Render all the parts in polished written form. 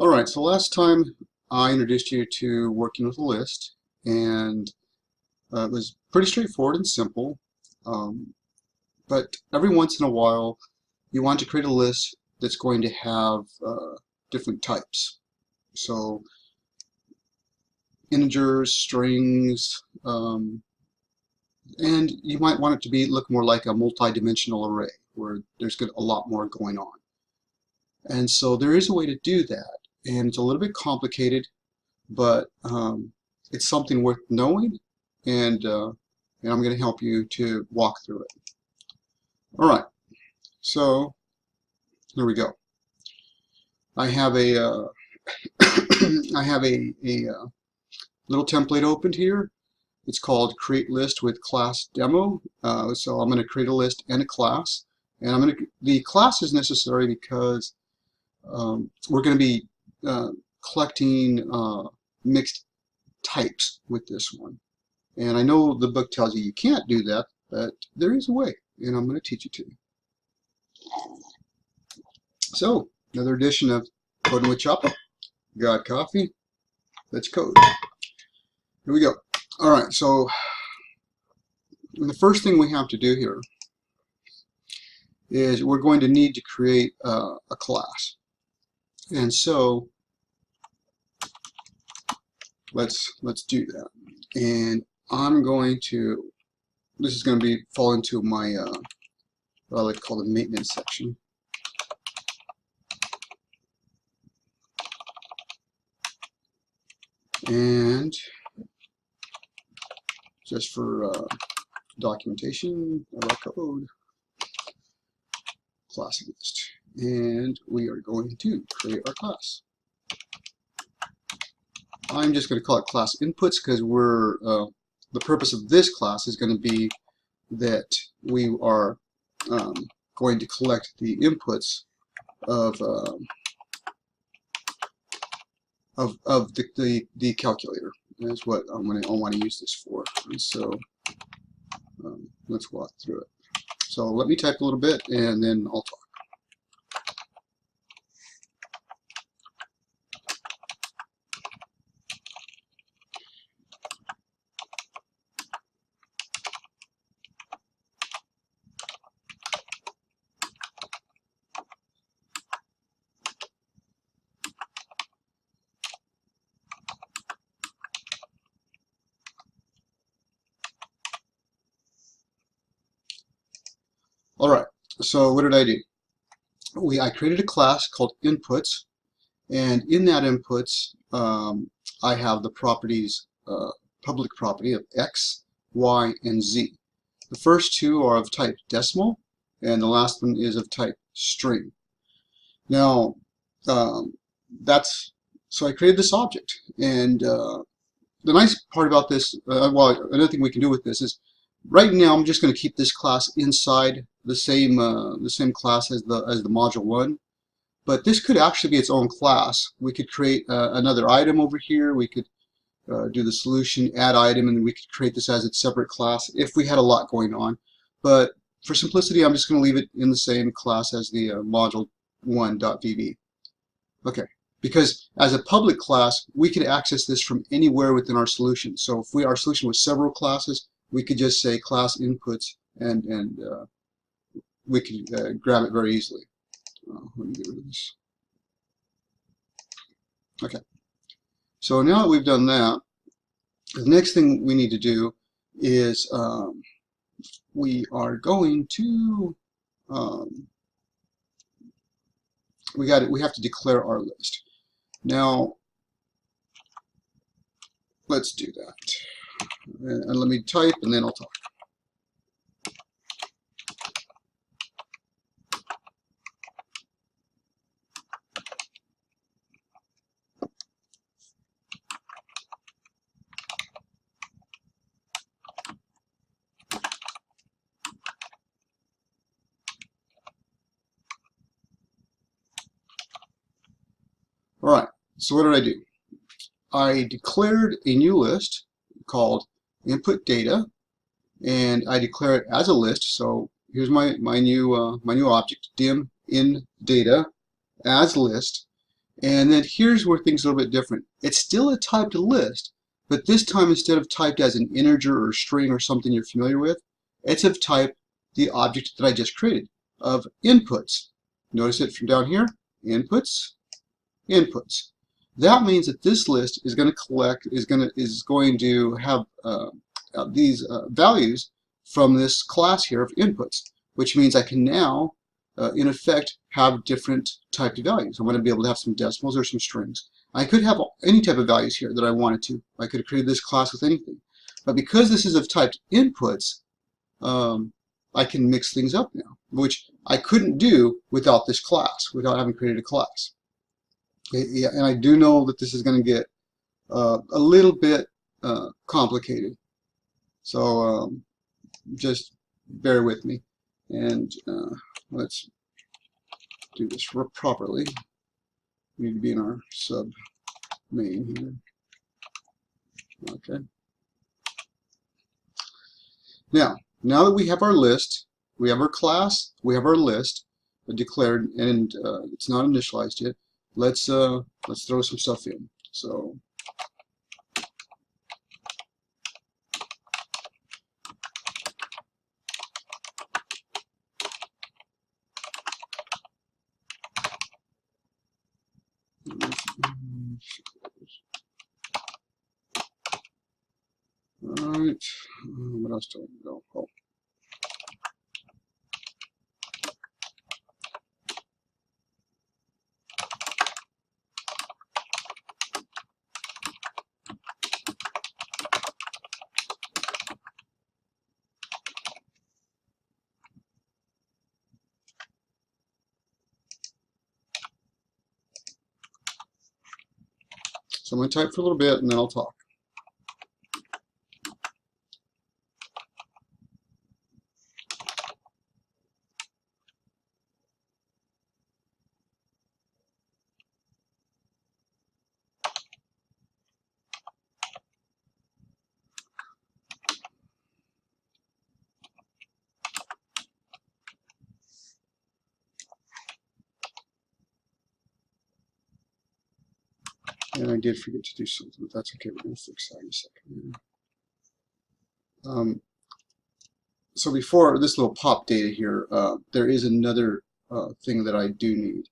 Alright, so last time I introduced you to working with a list, and it was pretty straightforward and simple, but every once in a while you want to create a list that's going to have different types. So integers, strings, and you might want it to look more like a multi-dimensional array where there's a lot more going on. And so there is a way to do that, and it's a little bit complicated, but it's something worth knowing, and I'm going to help you to walk through it. All right, so here we go. I have a I have a little template opened here. It's called Create List with Class Demo. So I'm going to create a list and a class, and the class is necessary because we're going to be collecting mixed types with this one. And I know the book tells you can't do that, but there is a way, and I'm going to teach it to you. So, another edition of Coding with Chapa. Got coffee? Let's code. Here we go. All right, so the first thing we have to do here is we're going to need to create a class. And so let's do that. And I'm going to, this is going to fall into my what I like to call the maintenance section. And just for documentation of our code, class list, and we are going to create our class. I'm just going to call it class inputs because we're the purpose of this class is going to be that we are going to collect the inputs of the calculator. That's what I want to use this for. And so let's walk through it. So let me type a little bit and then I'll talk. All right, so what did I do? I created a class called inputs, and in that inputs I have the properties, public property of x, y, and z. The first two are of type decimal, and the last one is of type string. Now so I created this object, and the nice part about this, well, another thing we can do with this is right now I'm just going to keep this class inside the same class as the module 1, but this could actually be its own class. We could create another item over here. We could do the solution, add item, and then we could create this as its separate class if we had a lot going on. But for simplicity, I'm just going to leave it in the same class as the module1.vb. Okay, because as a public class, we could access this from anywhere within our solution. So if our solution was several classes, we could just say class inputs, and we could grab it very easily. Let me get rid of this. Okay. So now that we've done that, the next thing we need to do is we are going to we have to declare our list. Now let's do that. And let me type and then I'll talk. Alright, so what did I do? I declared a new list called input data, and I declare it as a list. So here's my new object, dim in data as list, And then here's where things are a little bit different. It's still a typed list, but this time instead of typed as an integer or string or something you're familiar with, it's of type the object that I just created of inputs. Notice it from down here, inputs, inputs. That means that this list is going to collect, is going to have these values from this class here of inputs, which means I can now, in effect, have different typed values. I'm going to be able to have some decimals or some strings. I could have any type of values here that I wanted to. I could have created this class with anything. But because this is of typed inputs, I can mix things up now, which I couldn't do without this class, without having created a class. Okay, yeah, and I do know that this is going to get a little bit complicated. So just bear with me, and let's do this properly. We need to be in our sub main here. Okay. Now that we have our list, we have our class, we have our list declared, and it's not initialized yet. Let's throw some stuff in. So all right, what else do I know? Oh. So I'm going to type for a little bit and then I'll talk. And I did forget to do something, but that's okay. We're going to fix that in a second. So before this little pop data here, there is another thing that I do need,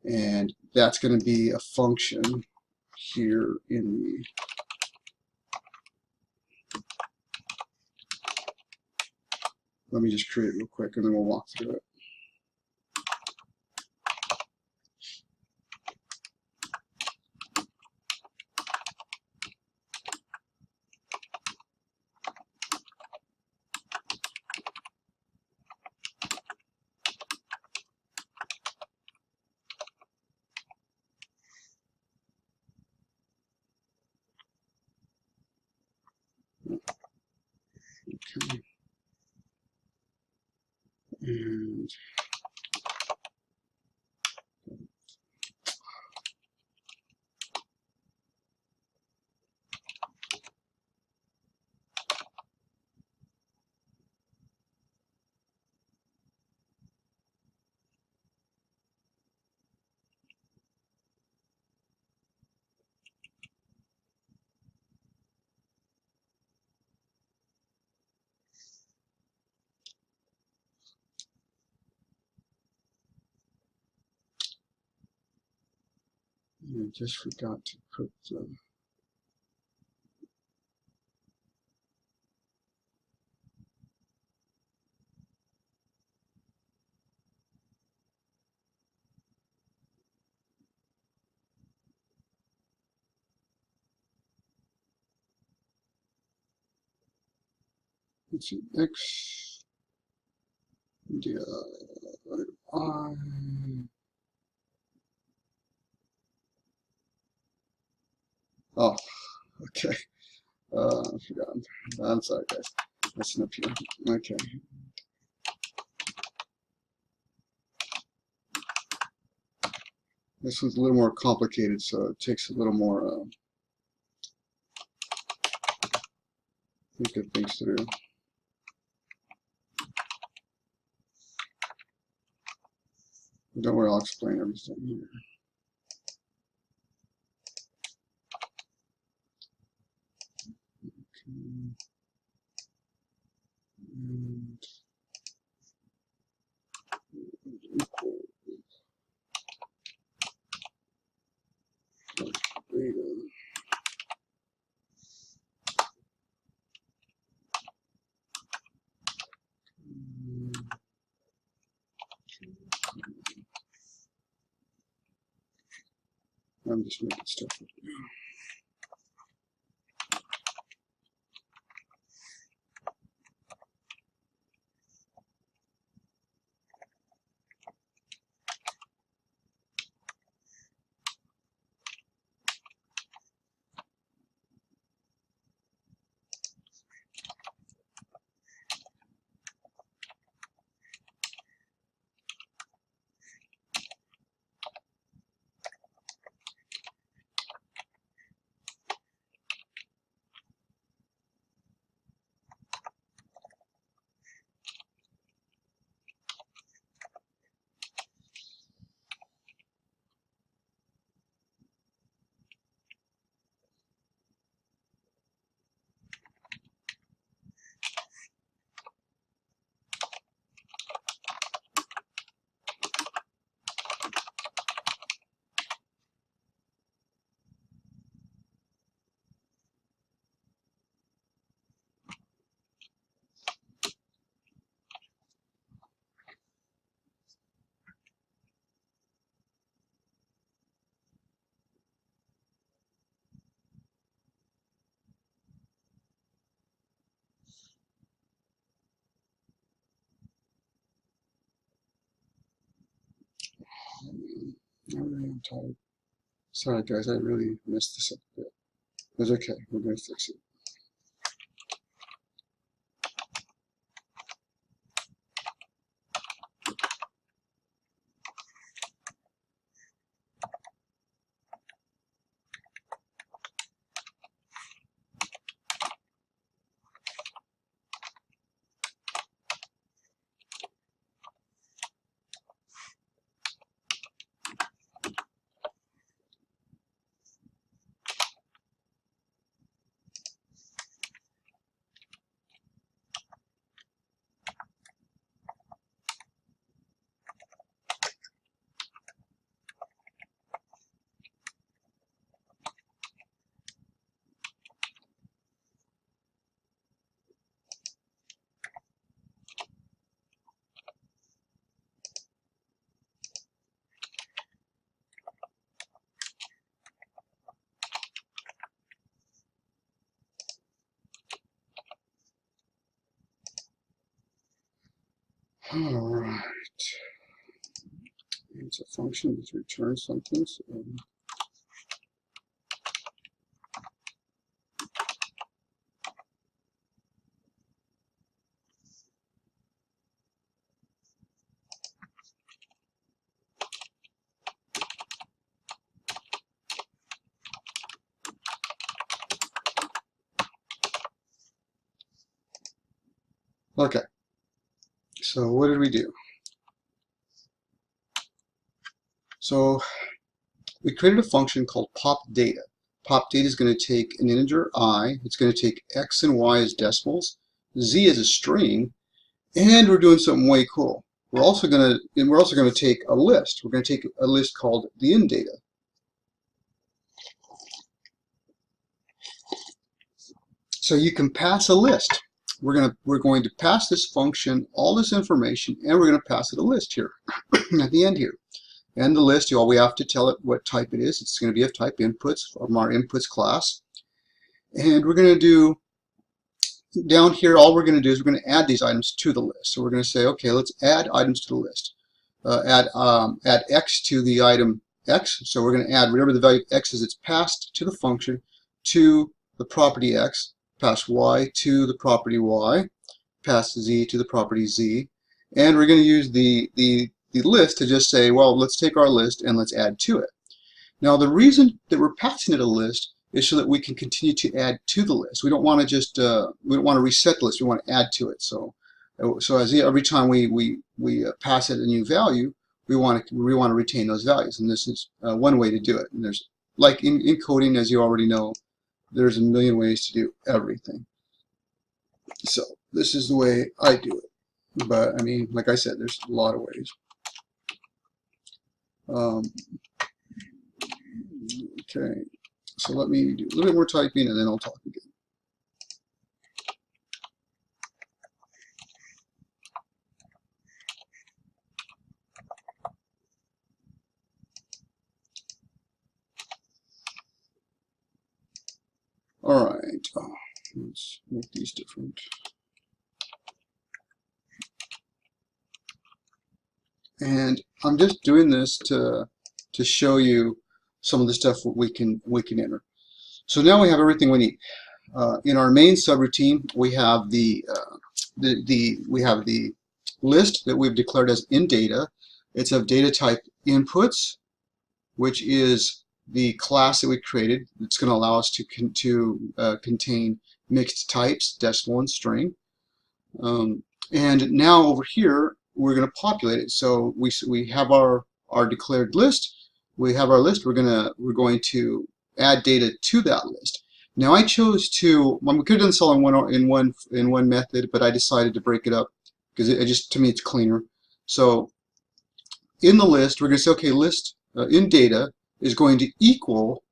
and that's going to be a function here in the let me just create it real quick and then we'll walk through it. Okay. And I just forgot to put the let's see, X I. Oh, okay. I forgot. I'm sorry, guys. Listen up here. Okay. This one's a little more complicated, so it takes a little more think of things to do. Don't worry, I'll explain everything here. I'm just making stuff up. I'm tired. Sorry guys, I really messed this up a bit. But okay, we're going to fix it. Alright. It's a function that returns something. So, okay, so what did we do? So we created a function called popData. PopData is going to take an integer I, it's going to take x and y as decimals, z as a string, and we're doing something way cool. We're also going to take a list. We're going to take a list called the indata. So you can pass a list. We're going to pass this function all this information, and we're going to pass it a list here at the end here. And the list, all we have to tell it what type it is. It's going to be of type inputs from our inputs class. And we're going to do down here, all we're going to do is we're going to add these items to the list. So we're going to say, okay, let's add items to the list. Add x to the item x. So we're going to add whatever the value of x is, it's passed to the function to the property x, pass y to the property y, pass z to the property z. And we're going to use the list to just say, well, let's take our list and let's add to it. Now, the reason that we're passing it a list is so that we can continue to add to the list. We don't want to just we don't want to reset the list. We want to add to it. So as every time we pass it a new value, we want to retain those values. And this is one way to do it. And there's, like in coding, as you already know, there's a million ways to do everything. So this is the way I do it. But I mean, like I said, there's a lot of ways. Okay, so let me do a little bit more typing and then I'll talk again. All right, let's make these different. And I'm just doing this to show you some of the stuff we can enter. So now we have everything we need. In our main subroutine, we have the list that we've declared as InData. It's of data type inputs, which is the class that we created. It's going to allow us to contain mixed types, decimal and string. And now over here, we're going to populate it. So we have our declared list. We have our list. We're going to add data to that list. Now I chose to. We could have done this all in one method, but I decided to break it up because to me it's cleaner. So in the list, we're going to say, okay, list in data is going to equal,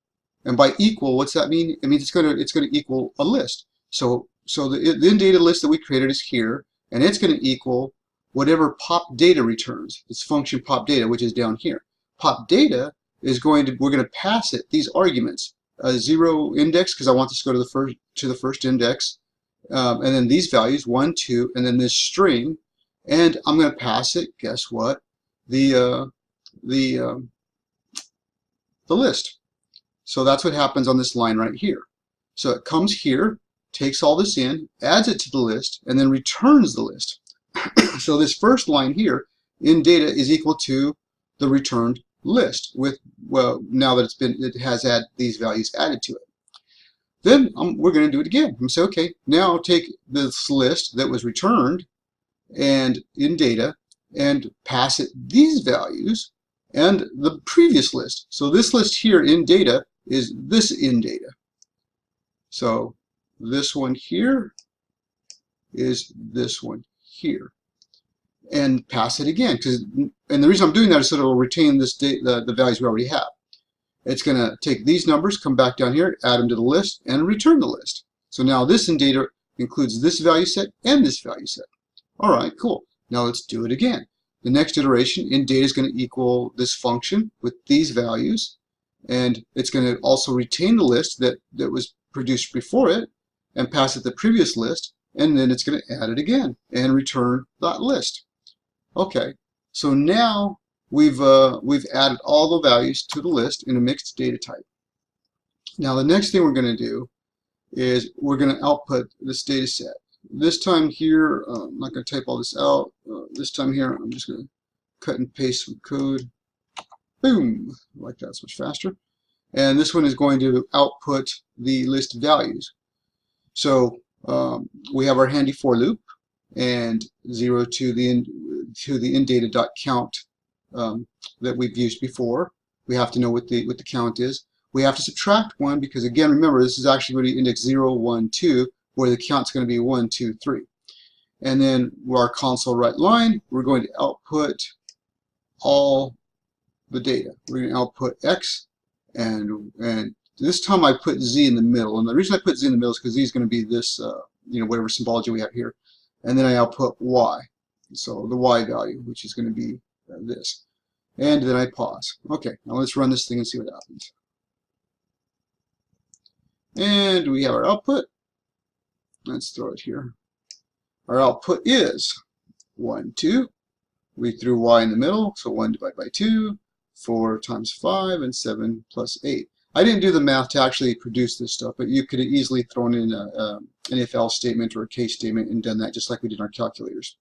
and by equal, what's that mean? It means it's going to equal a list. So the in data list that we created is here, and it's going to equal whatever pop data returns. It's function pop data, which is down here. Pop data is we're going to pass it these arguments: a 0 index because I want this to go to the first index, and then these values 1, 2, and then this string, and I'm going to pass it. Guess what? The list. So that's what happens on this line right here. So it comes here, takes all this in, adds it to the list, and then returns the list. So this first line here in data is equal to the returned list with, well, now that it has had these values added to it. Then we're going to do it again. I'm going to say, okay, now take this list that was returned and in data and pass it these values and the previous list. So this list here in data is this in data. So this one here is this one here, and pass it again. And the reason I'm doing that is so it'll retain the values we already have. It's going to take these numbers, come back down here, add them to the list, and return the list. So now this in data includes this value set and this value set. All right, cool. Now let's do it again. The next iteration in data is going to equal this function with these values, and it's going to also retain the list that was produced before it and pass it the previous list, and then it's going to add it again and return that list. Okay, so now we've added all the values to the list in a mixed data type. Now the next thing we're going to do is we're going to output this data set. This time here, I'm not going to type all this out. This time here, I'm just going to cut and paste some code. Boom! Like that's much faster. And this one is going to output the list values. So we have our handy for loop, and 0 to the indata.count that we've used before. We have to know what the count is. We have to subtract 1 because, again, remember, this is actually going to be index 0, 1, 2, where the count's going to be 1, 2, 3. And then our console write line, we're going to output all the data. We're going to output X, and this time I put Z in the middle. And the reason I put Z in the middle is because Z is going to be this, whatever symbology we have here. And then I output Y. So the Y value, which is going to be this. And then I pause. Okay, now let's run this thing and see what happens. And we have our output. Let's throw it here. Our output is 1, 2. We threw Y in the middle, so 1 divided by 2, 4 times 5, and 7 plus 8. I didn't do the math to actually produce this stuff, but you could have easily thrown in an if-else statement or a case statement and done that just like we did in our calculators.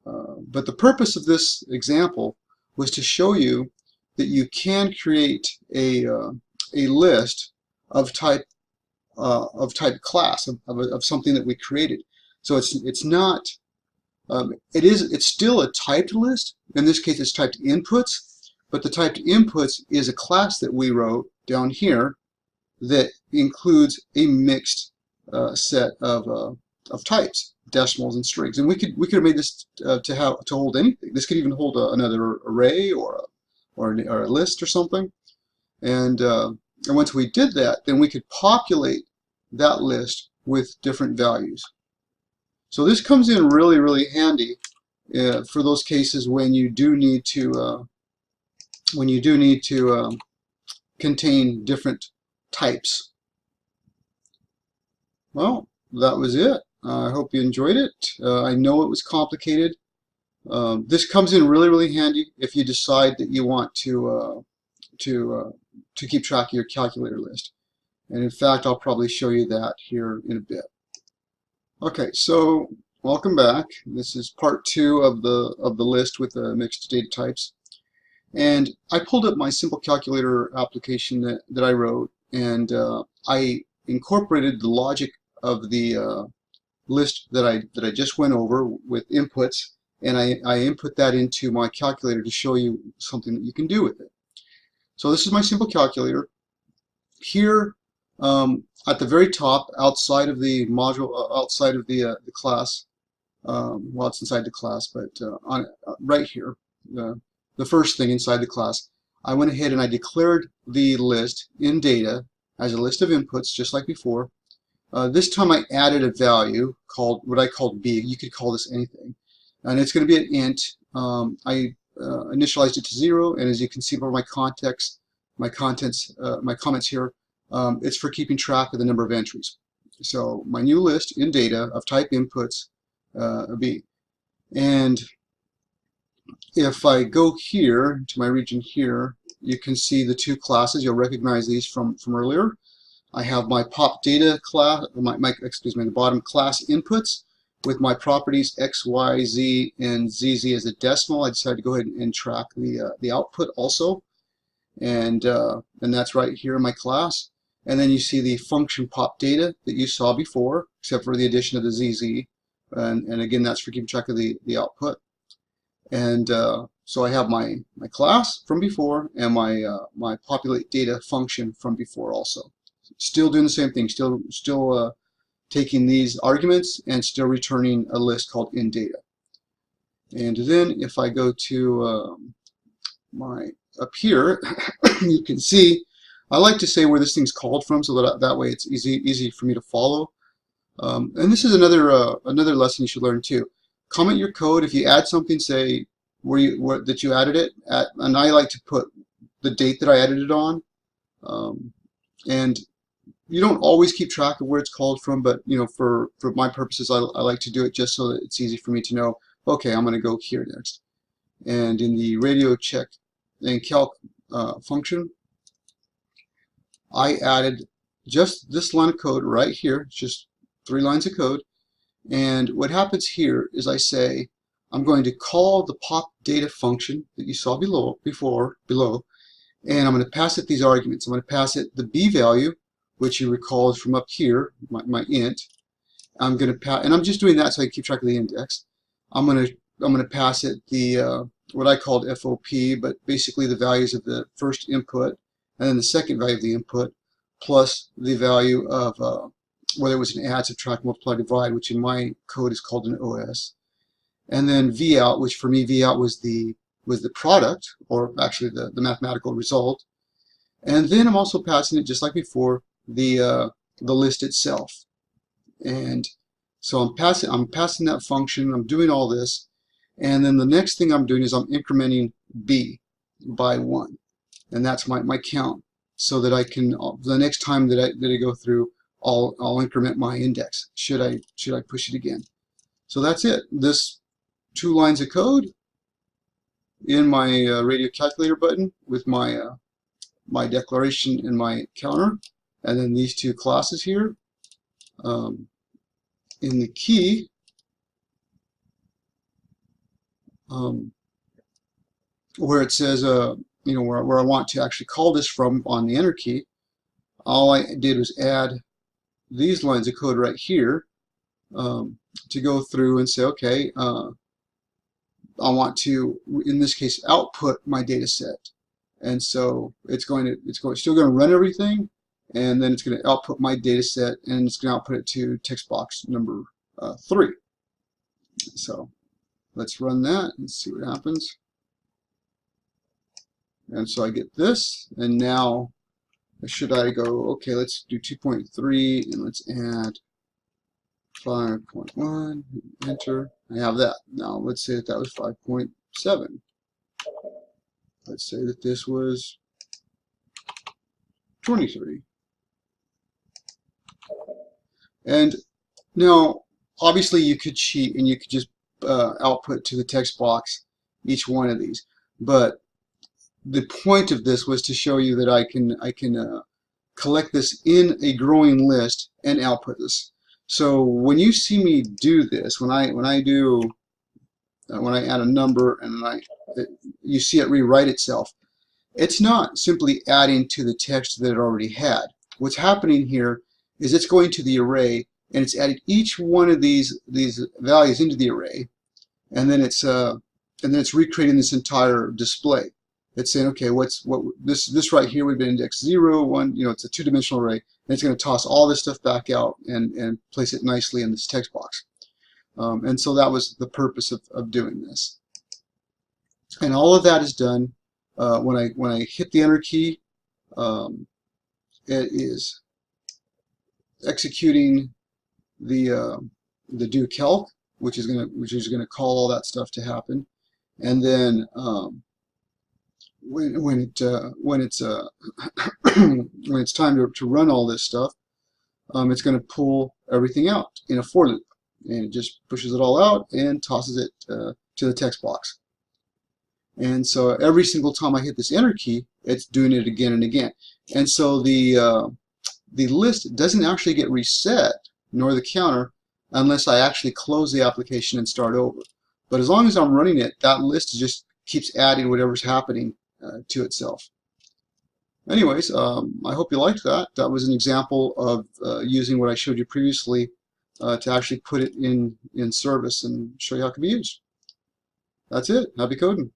But the purpose of this example was to show you that you can create a list of type class of something that we created. So it's not it's still a typed list. In this case, it's typed inputs, but the typed inputs is a class that we wrote down here that includes a mixed set of types, decimals and strings. And we could have made this to hold anything. This could even hold another array or a list or something. And once we did that, then we could populate that list with different values. So this comes in really, really handy for those cases when you do need to contain different types. well, that was it. I hope you enjoyed it. I know it was complicated. This comes in really, really handy if you decide that you want to keep track of your calculator list. And in fact, I'll probably show you that here in a bit. Okay, so welcome back. This is part 2 of the list with the mixed data types. And I pulled up my simple calculator application that I wrote, and I incorporated the logic of the list that I just went over with inputs, and I input that into my calculator to show you something that you can do with it. So this is my simple calculator. Here at the very top, outside of the module, outside of the class, well, it's inside the class, but right here, the first thing inside the class, I went ahead and I declared the list in data as a list of inputs, just like before. This time I added a value called what I called B. You could call this anything, and it's going to be an int. I initialized it to 0, and as you can see by my context, my comments here, it's for keeping track of the number of entries. So my new list in data of type inputs, B. And if I go here to my region here, you can see the two classes. You'll recognize these from earlier. I have my pop data class, the bottom class inputs with my properties X, Y, Z, and ZZ as a decimal. I decided to go ahead and track the output also, and that's right here in my class. And then you see the function pop data that you saw before, except for the addition of the ZZ, and again that's for keeping track of the output. And so I have my class from before and my populate data function from before also. Still doing the same thing, still taking these arguments and still returning a list called in data. And then if I go to up here, you can see I like to say where this thing's called from, so that way it's easy for me to follow. And this is another lesson you should learn too. Comment your code if you add something, say that you added it at, and I like to put the date that I added it on. And you don't always keep track of where it's called from, but you know, for my purposes, I like to do it just so that it's easy for me to know, okay, I'm going to go here next. And in the radio check and calc function, I added just this line of code right here. It's just 3 lines of code. And what happens here is I say, I'm going to call the pop data function that you saw below, and I'm going to pass it these arguments. I'm going to pass it the B value, which you recall is from up here, my int. I'm going to pass, and I'm just doing that so I can keep track of the index. I'm going to pass it the what I called FOP, but basically the values of the first input, and then the second value of the input, plus the value of whether it was an add, subtract, multiply, divide, which in my code is called an OS. And then VOUT, which for me VOUT was the product, or actually the mathematical result. And then I'm also passing it, just like before, the list itself. And so I'm passing that function, I'm doing all this, and then the next thing I'm doing is I'm incrementing B by 1. And that's my count, so that I can, the next time that I go through, I'll increment my index should I push it again. So that's it. This 2 lines of code in my radio calculator button with my my declaration and my counter, and then these 2 classes here. In the key, where it says you know, where I want to actually call this from on the enter key, all I did was add these lines of code right here to go through and say, okay, I want to, in this case, output my data set. And so it's still going to run everything, and then it's going to output my data set, and it's going to output it to text box number 3. So let's run that and see what happens. And so I get this, and now should I go, okay, let's do 2.3 and let's add 5.1, enter. I have that. Now let's say that was 5.7. Let's say that this was 23. And now, obviously, you could cheat and you could just output to the text box each one of these. But the point of this was to show you that I can collect this in a growing list and output this. So when you see me do this, when I add a number and you see it rewrite itself, it's not simply adding to the text that it already had. What's happening here is it's going to the array and it's added each one of these values into the array, and then it's recreating this entire display. It's saying, okay, this right here would have been index 0, 1, it's a two-dimensional array, and it's going to toss all this stuff back out and place it nicely in this text box. And so that was the purpose of doing this. And all of that is done when I hit the enter key. It is executing the do calc, which is gonna call all that stuff to happen, and then when it's time to run all this stuff, it's going to pull everything out in a for loop, and it just pushes it all out and tosses it to the text box. And so every single time I hit this enter key, it's doing it again and again. And so the list doesn't actually get reset, nor the counter, unless I actually close the application and start over. But as long as I'm running it, that list just keeps adding whatever's happening to itself. Anyways, I hope you liked that. That was an example of using what I showed you previously to actually put it in service and show you how it can be used. That's it. Happy coding.